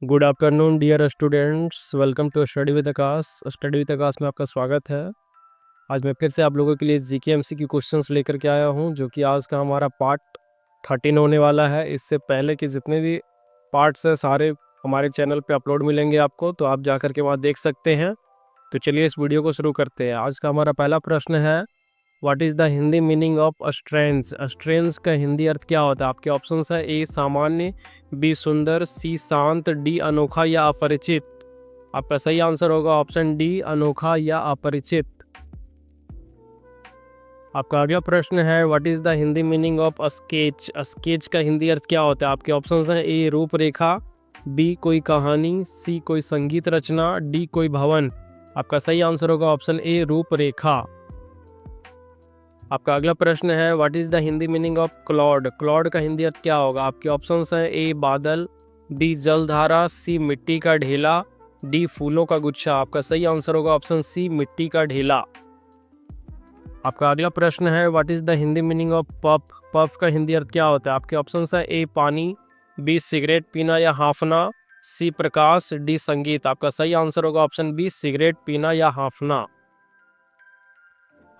Good afternoon dear students, welcome to study with Aakash. Study with Aakash में आपका स्वागत है। आज मैं फिर से आप लोगों के लिए जीके एमसीक्यू क्वेश्चंस लेकर के आया हूं, जो कि आज का हमारा पार्ट 13 होने वाला है। इससे पहले के जितने भी पार्ट्स हैं सारे हमारे चैनल पे अपलोड मिलेंगे आपको, तो आप जाकर के वहाँ देख सकते हैं। तो चलिए इस वीडियो को शुरू करते हैं। आज का हमारा पहला प्रश्न है, what is the Hindi meaning of estrange. Estrange का हिंदी अर्थ क्या होता है? आपके ऑप्शंस है ए सामान्य, बी सुंदर, सी शांत, डी अनोखा या अपरिचित। आपका सही आंसर होगा ऑप्शन डी, अनोखा या अपरिचित। आपका अगला प्रश्न है, what is the Hindi meaning of sketch. Sketch का हिंदी अर्थ क्या होता है? आपके ऑप्शंस हैं ए रूपरेखा, बी कोई कहानी, सी कोई संगीत रचना, डी कोई भवन। आपका सही आंसर होगा ऑप्शन ए, रूपरेखा। आपका अगला प्रश्न है, what is the Hindi meaning of cloud. Cloud का हिंदी अर्थ क्या होगा? आपके ऑप्शंस हैं ए बादल, बी जलधारा, सी मिट्टी का ढेला, डी फूलों का गुच्छा। आपका सही आंसर होगा ऑप्शन सी, मिट्टी का ढेला। आपका अगला प्रश्न है, what is the Hindi meaning of puff. Puff का हिंदी अर्थ क्या होता है? आपके ऑप्शंस हैं ए पानी, बी सिगरेट पीना या हाफना, सी प्रकाश, डी संगीत। आपका सही आंसर होगा ऑप्शन बी, सिगरेट पीना या हाफना।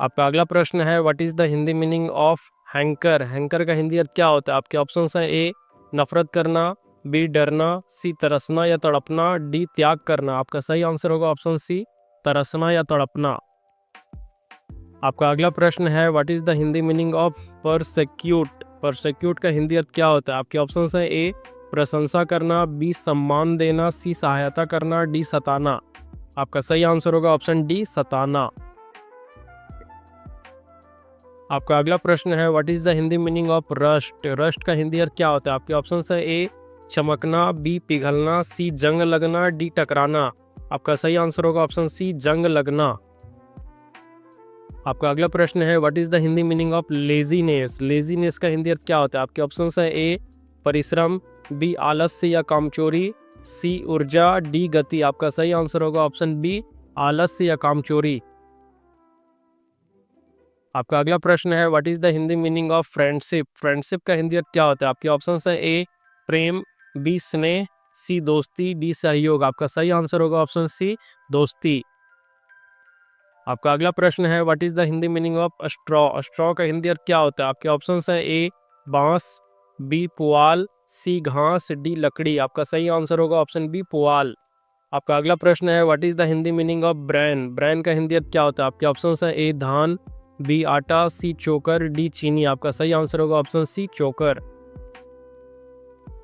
आपका अगला प्रश्न है, what is the Hindi meaning of hanker. Hanker का हिंदी अर्थ क्या होता है? आपके ऑप्शंस हैं ए नफरत करना, बी डरना, सी तरसना या तड़पना, डी त्याग करना। आपका सही आंसर होगा ऑप्शन सी, तरसना या तड़पना। आपका अगला प्रश्न है, what is the Hindi meaning of persecute. Persecute का हिंदी अर्थ क्या होता है? आपके ऑप्शंस हैं ए प्रशंसा करना, बी सम्मान देना, सी सहायता करना, डी सताना। आपका सही आंसर होगा ऑप्शन डी, सताना। आपका अगला प्रश्न है, what is the Hindi meaning of rust. Rust का हिंदी अर्थ क्या होता है? आपके ऑप्शंस है ए चमकना, बी पिघलना, सी जंग लगना, डी टकराना। आपका सही आंसर होगा ऑप्शन सी, जंग लगना। आपका अगला प्रश्न है, what is the Hindi meaning of laziness. Laziness का हिंदी अर्थ क्या होता है? आपके ऑप्शंस है ए परिश्रम, बी आलस्य या कामचोरी, सी ऊर्जा, डी गति। आपका सही आंसर होगा ऑप्शन बी, आलस्य या कामचोरी। आपका अगला प्रश्न है, what is the Hindi meaning of friendship. Friendship का हिंदी अर्थ क्या होता है? आपके ऑप्शंस हैं ए प्रेम, बी स्नेह, सी दोस्ती, डी सहयोग। आपका सही आंसर होगा ऑप्शन सी, दोस्ती। आपका अगला प्रश्न है, what is the Hindi meaning of straw. Straw का हिंदी अर्थ क्या होता है? आपके ऑप्शंस हैं ए बांस, बी पुआल, सी घास, डी लकड़ी। आपका सही आंसर होगा ऑप्शन बी, पुआल। आपका अगला प्रश्न है, what is the Hindi meaning of brain. Brain का हिंदी अर्थ क्या होता है? आपके ऑप्शंस हैं ए धान, बी आटा, सी चोकर, डी चीनी। आपका सही आंसर होगा ऑप्शन सी, चोकर।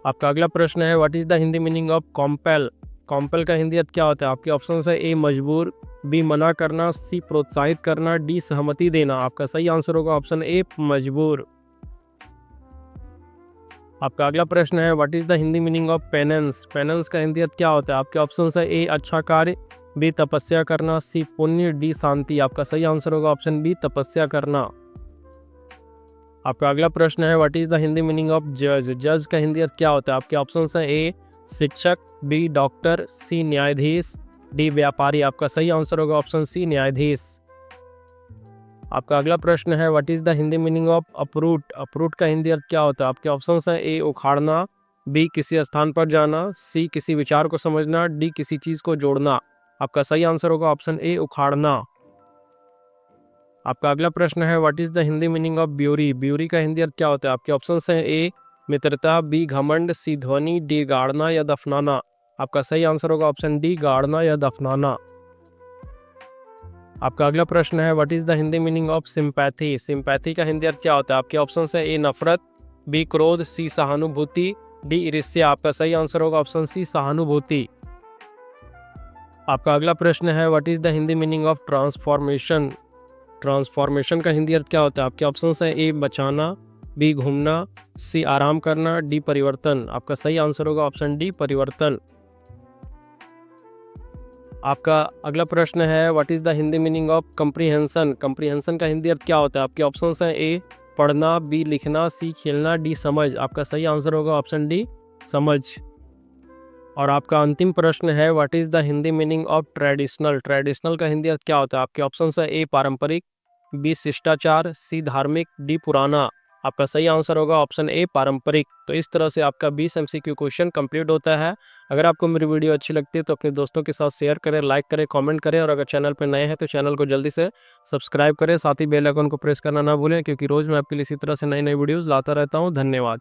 आपका अगला प्रश्न है, what is the Hindi meaning of compel. Compel का हिंदी अर्थ क्या होता है? आपके ऑप्शंस है ए मजबूर, बी मना करना, सी प्रोत्साहित करना, डी सहमति देना। आपका सही आंसर होगा ऑप्शन ए, मजबूर। आपका अगला प्रश्न है, what is the Hindi meaning of penance. Penance का हिंदी अर्थ क्या होता है? आपके ऑप्शंस है ए अच्छा कार्य, बी तपस्या करना, सी पुण्य, डी शांति। आपका सही आंसर होगा ऑप्शन बी, तपस्या करना। आपका अगला प्रश्न है, what is the Hindi meaning of जज। जज का हिंदी अर्थ क्या होता है? आपके ऑप्शंस हैं ए शिक्षक, बी डॉक्टर, सी न्यायाधीश, डी व्यापारी। आपका सही आंसर होगा ऑप्शन सी, न्यायाधीश। आपका अगला प्रश्न है, what is the Hindi meaning of uproot. Uproot का हिंदी अर्थ क्या होता है? आपके ऑप्शंस हैं ए उखाड़ना, बी किसी स्थान पर जाना, सी किसी विचार को समझना, डी किसी चीज़ को जोड़ना। आपका सही आंसर होगा ऑप्शन ए, उखाड़ना। आपका अगला प्रश्न है, what is the Hindi meaning of bury. Bury का हिंदी अर्थ क्या होता है? आपके ऑप्शंस हैं ए मित्रता, बी घमंड, सी ध्वनि, डी गाड़ना या दफनाना। आपका सही आंसर होगा ऑप्शन डी, गाड़ना या दफनाना। आपका अगला प्रश्न है, what is the Hindi meaning of sympathy. Sympathy का हिंदी अर्थ क्या होता है? आपके ऑप्शंस हैं ए नफरत, बी क्रोध, सी सहानुभूति, डी ईर्ष्या। आपका सही आंसर होगा ऑप्शन सी, सहानुभूति। आपका अगला प्रश्न है, what is the Hindi meaning of transformation. Transformation का हिंदी अर्थ क्या होता है? आपके ऑप्शंस हैं ए बचाना, बी घूमना, सी आराम करना, डी परिवर्तन। आपका सही आंसर होगा ऑप्शन डी, परिवर्तन। आपका अगला प्रश्न है, what is the Hindi meaning of comprehension. Comprehension का हिंदी अर्थ क्या होता है? आपके ऑप्शंस हैं ए पढ़ना, बी लिखना, सी खेलना, डी समझ। आपका सही आंसर होगा ऑप्शन डी, समझ। और आपका अंतिम प्रश्न है, what is the Hindi meaning of traditional. Traditional का हिंदी अर्थ क्या होता है? आपके ऑप्शंस है ए पारंपरिक, बी शिष्टाचार, सी धार्मिक, डी पुराना। आपका सही आंसर होगा ऑप्शन ए पारंपरिक। तो इस तरह से आपका 20 एमसीक्यू क्वेश्चन कंप्लीट होता है। अगर आपको मेरी वीडियो अच्छी लगती है तो अपने दोस्तों के साथ शेयर करें, लाइक करें, कमेंट करें, और अगर चैनल पर नए हैं तो चैनल को जल्दी से सब्सक्राइब करें। साथ ही बेल आइकन को प्रेस करना ना भूलें, क्योंकि रोज़ मैं आपके लिए इसी तरह से नई नई वीडियोज़ लाता रहता हूँ। धन्यवाद।